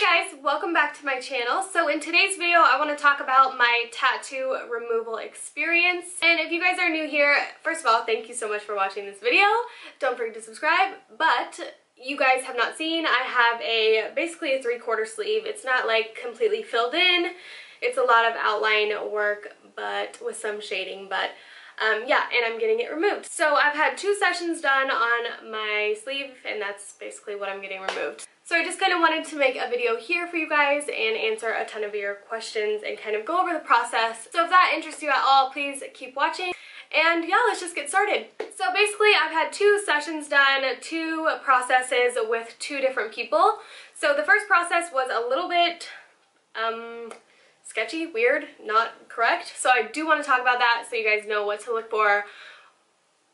Hey guys, welcome back to my channel. So in today's video I want to talk about my tattoo removal experience. And if you guys are new here, first of all, thank you so much for watching this video. Don't forget to subscribe. But you guys have not seen, I have basically a 3/4 sleeve. It's not like completely filled in. It's a lot of outline work but with some shading, but yeah, and I'm getting it removed. So I've had 2 sessions done on my sleeve and that's basically what I'm getting removed. So I just kind of wanted to make a video here for you guys and answer a ton of your questions and kind of go over the process. So if that interests you at all, please keep watching. And yeah, let's just get started. So basically I've had 2 sessions done, 2 processes with 2 different people. So the first process was a little bit sketchy, weird, not correct. So I do want to talk about that so you guys know what to look for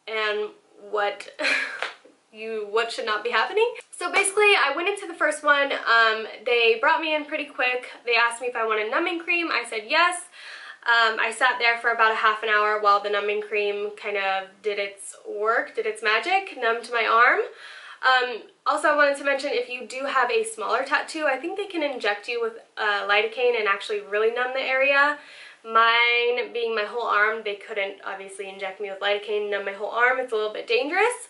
and what what should not be happening. So basically I went into the first one, they brought me in pretty quick. They asked me if I wanted numbing cream. I said yes. I sat there for about a half an hour while the numbing cream kind of did its work, did its magic, numbed my arm. Also I wanted to mention, if you do have a smaller tattoo, I think they can inject you with lidocaine and actually really numb the area. Mine being my whole arm, they couldn't obviously inject me with lidocaine, numb my whole arm. It's a little bit dangerous.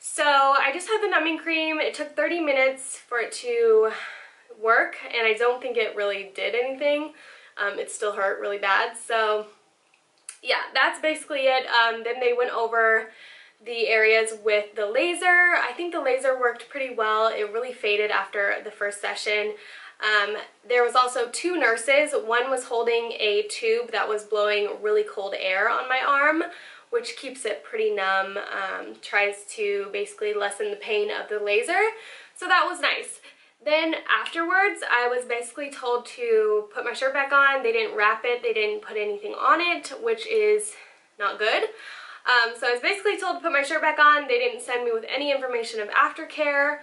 So I just had the numbing cream. It took 30 minutes for it to work and I don't think it really did anything. It still hurt really bad. So yeah, that's basically it. Then they went over the areas with the laser. I think the laser worked pretty well. It really faded after the first session. There was also 2 nurses. One was holding a tube that was blowing really cold air on my arm, which keeps it pretty numb, tries to basically lessen the pain of the laser. So that was nice. Then afterwards, I was basically told to put my shirt back on. They didn't wrap it, they didn't put anything on it, which is not good. So I was basically told to put my shirt back on. They didn't send me with any information of aftercare,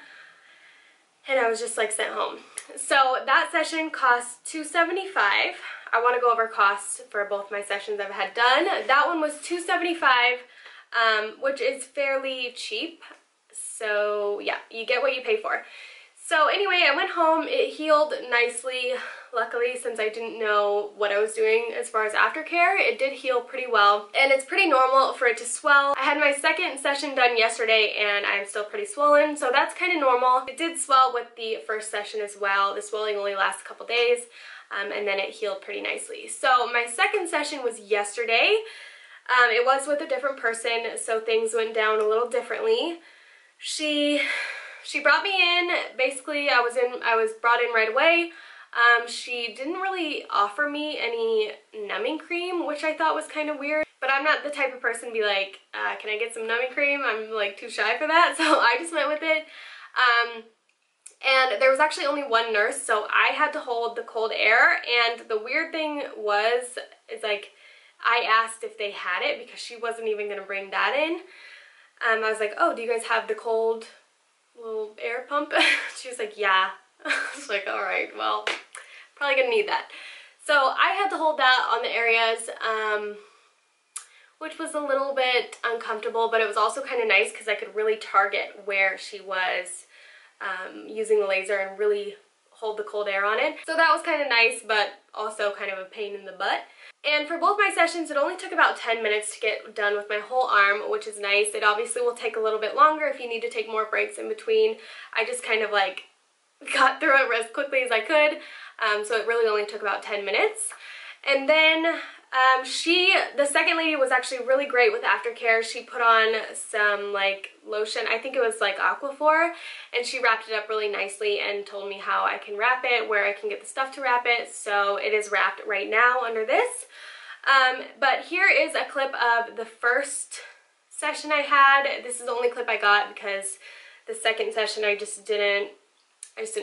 and I was just like sent home. So that session cost $275. I want to go over costs for both my sessions I've had done. That one was $275, which is fairly cheap. So yeah, you get what you pay for. So anyway, I went home. It healed nicely. Luckily, since I didn't know what I was doing as far as aftercare, it did heal pretty well. And it's pretty normal for it to swell. I had my second session done yesterday and I'm still pretty swollen, so that's kind of normal. It did swell with the first session as well. The swelling only lasts a couple days. And then it healed pretty nicely. So my second session was yesterday. It was with a different person, so things went down a little differently. She brought me in. Basically, I was brought in right away. She didn't really offer me any numbing cream, which I thought was kind of weird. But I'm not the type of person to be like, can I get some numbing cream? I'm like too shy for that, so I just went with it. And there was actually only one nurse, so I had to hold the cold air. And the weird thing is like, I asked if they had it because she wasn't even going to bring that in. I was like, oh, do you guys have the cold little air pump? She was like, yeah. I was like, all right, well, probably going to need that. So I had to hold that on the areas, which was a little bit uncomfortable, but it was also kind of nice because I could really target where she was using the laser and really hold the cold air on it. So that was kind of nice, but also kind of a pain in the butt. And for both my sessions, it only took about 10 minutes to get done with my whole arm, which is nice. It obviously will take a little bit longer if you need to take more breaks in between. I just kind of like got through it as quickly as I could, so it really only took about 10 minutes. And then the second lady was actually really great with aftercare. She put on some like lotion, I think it was like Aquaphor, and she wrapped it up really nicely and told me how I can wrap it, where I can get the stuff to wrap it. So it is wrapped right now under this. But here is a clip of the first session I had. This is the only clip I got because the second session I just didn't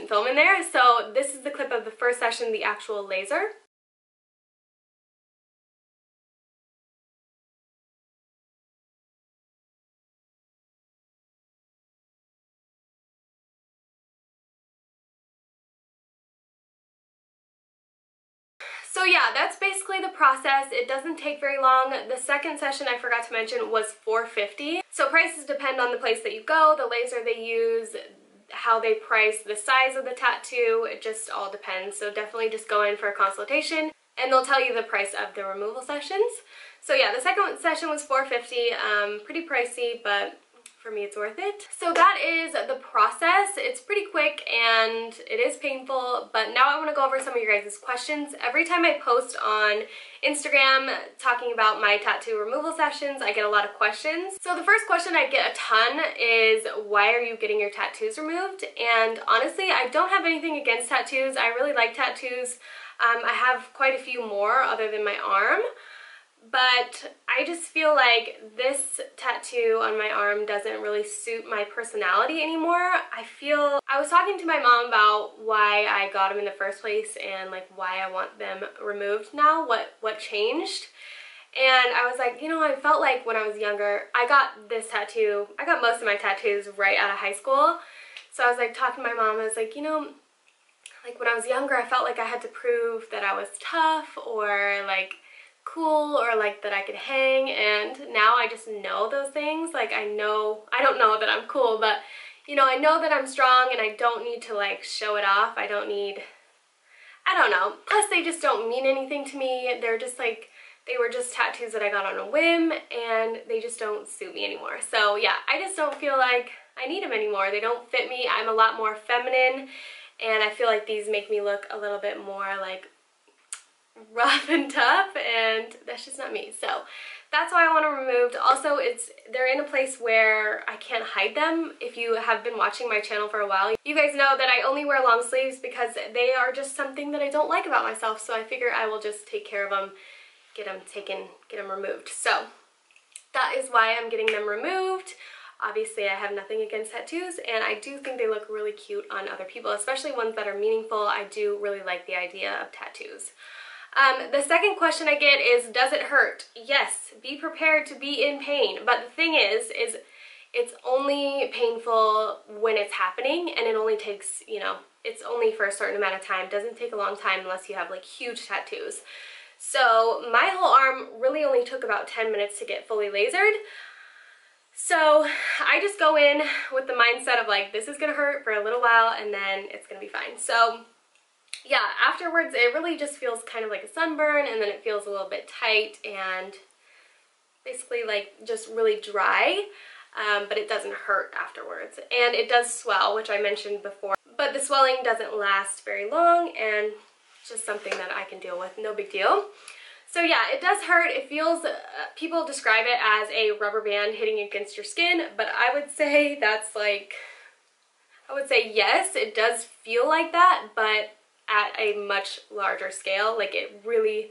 film in there. So this is the clip of the first session, the actual laser. So yeah, that's basically the process. It doesn't take very long. The second session, I forgot to mention, was $450. So prices depend on the place that you go, the laser they use, how they price the size of the tattoo. It just all depends. So definitely just go in for a consultation and they'll tell you the price of the removal sessions. So yeah, the second session was $450, pretty pricey, but for me it's worth it. So that is the process. It's pretty quick and it is painful, but now I want to go over some of your guys' questions. Every time I post on Instagram talking about my tattoo removal sessions, I get a lot of questions. So the first question I get a ton is, why are you getting your tattoos removed? And honestly, I don't have anything against tattoos. I really like tattoos. I have quite a few more other than my arm. But I just feel like this tattoo on my arm doesn't really suit my personality anymore. I was talking to my mom about why I got them in the first place and like why I want them removed now, what changed. And I was like, you know, I felt like when I was younger, I got most of my tattoos right out of high school. So I was like talking to my mom, I was like, you know, like when I was younger, I felt like I had to prove that I was tough or like cool or like that I could hang, and now I just know those things. Like I don't know that I'm cool, but you know, I know that I'm strong and I don't need to like show it off. I don't know. Plus they just don't mean anything to me. They're just like, they were just tattoos that I got on a whim and they just don't suit me anymore. So yeah, I just don't feel like I need them anymore. They don't fit me. I'm a lot more feminine and I feel like these make me look a little bit more like rough and tough, and that's just not me. So that's why I want them removed. Also, they're in a place where I can't hide them. If you have been watching my channel for a while, you guys know that I only wear long sleeves because they are just something that I don't like about myself. So I figure I will just take care of them, get them removed. So that is why I'm getting them removed. Obviously, I have nothing against tattoos, and I do think they look really cute on other people, especially ones that are meaningful. I do really like the idea of tattoos. The second question I get is, does it hurt? Yes, be prepared to be in pain. But the thing is it's only painful when it's happening, and it only takes, you know, it's only for a certain amount of time. It doesn't take a long time unless you have like huge tattoos. So my whole arm really only took about 10 minutes to get fully lasered. So I just go in with the mindset of like, this is gonna hurt for a little while and then it's gonna be fine. So yeah, afterwards it really just feels kind of like a sunburn, and then it feels a little bit tight and basically like just really dry, but it doesn't hurt afterwards. And it does swell, which I mentioned before, but the swelling doesn't last very long and it's just something that I can deal with, no big deal. So yeah, it does hurt. It feels, people describe it as a rubber band hitting against your skin, but I would say that's like, I would say yes, it does feel like that, but at a much larger scale. Like it really,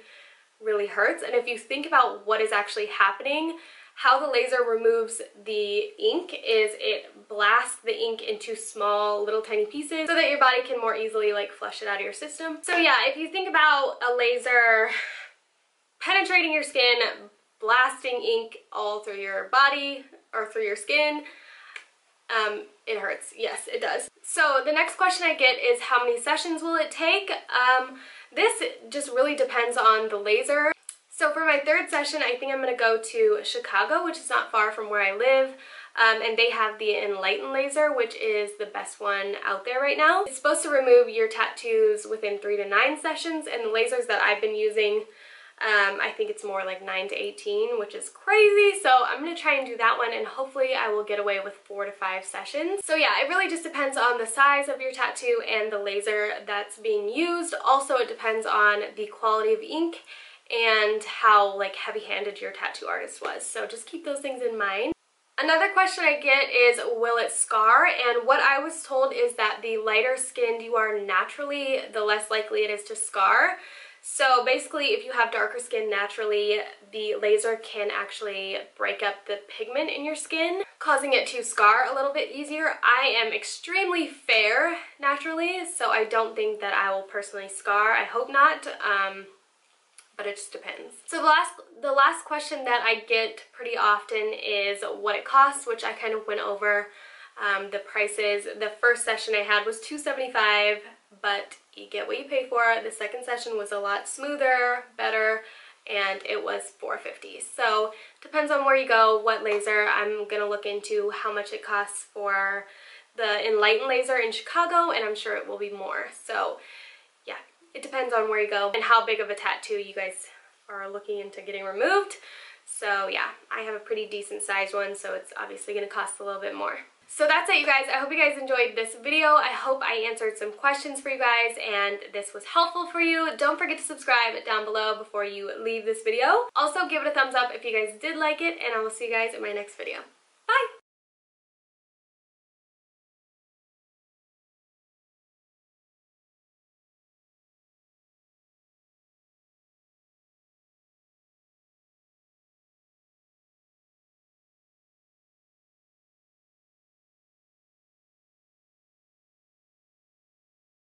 really hurts. And if you think about what is actually happening, how the laser removes the ink is it blasts the ink into small little tiny pieces so that your body can more easily like flush it out of your system. So yeah, if you think about a laser penetrating your skin, blasting ink all through your body or through your skin, it hurts. Yes, it does. So the next question I get is, how many sessions will it take? This just really depends on the laser. So for my third session, I think I'm going to go to Chicago, which is not far from where I live. And they have the Enlighten laser, which is the best one out there right now. It's supposed to remove your tattoos within 3 to 9 sessions, and the lasers that I've been using, I think it's more like 9 to 18, which is crazy. So I'm going to try and do that one, and hopefully I will get away with 4 to 5 sessions. So yeah, it really just depends on the size of your tattoo and the laser that's being used. Also, it depends on the quality of ink and how like heavy-handed your tattoo artist was. So just keep those things in mind. Another question I get is, will it scar? And what I was told is that the lighter skinned you are naturally, the less likely it is to scar. So basically, if you have darker skin naturally, the laser can actually break up the pigment in your skin, causing it to scar a little bit easier. I am extremely fair naturally, so I don't think that I will personally scar. I hope not, but it just depends. So the last question that I get pretty often is what it costs, which I kind of went over the prices. The first session I had was $275, but you get what you pay for. The second session was a lot smoother, better, and it was $450. So depends on where you go, what laser. I'm gonna look into how much it costs for the Enlighten laser in Chicago, and I'm sure it will be more. So yeah, it depends on where you go and how big of a tattoo you guys are looking into getting removed. So yeah, I have a pretty decent sized one, so it's obviously going to cost a little bit more. So that's it, you guys. I hope you guys enjoyed this video. I hope I answered some questions for you guys and this was helpful for you. Don't forget to subscribe down below before you leave this video. Also, give it a thumbs up if you guys did like it, and I will see you guys in my next video. Bye!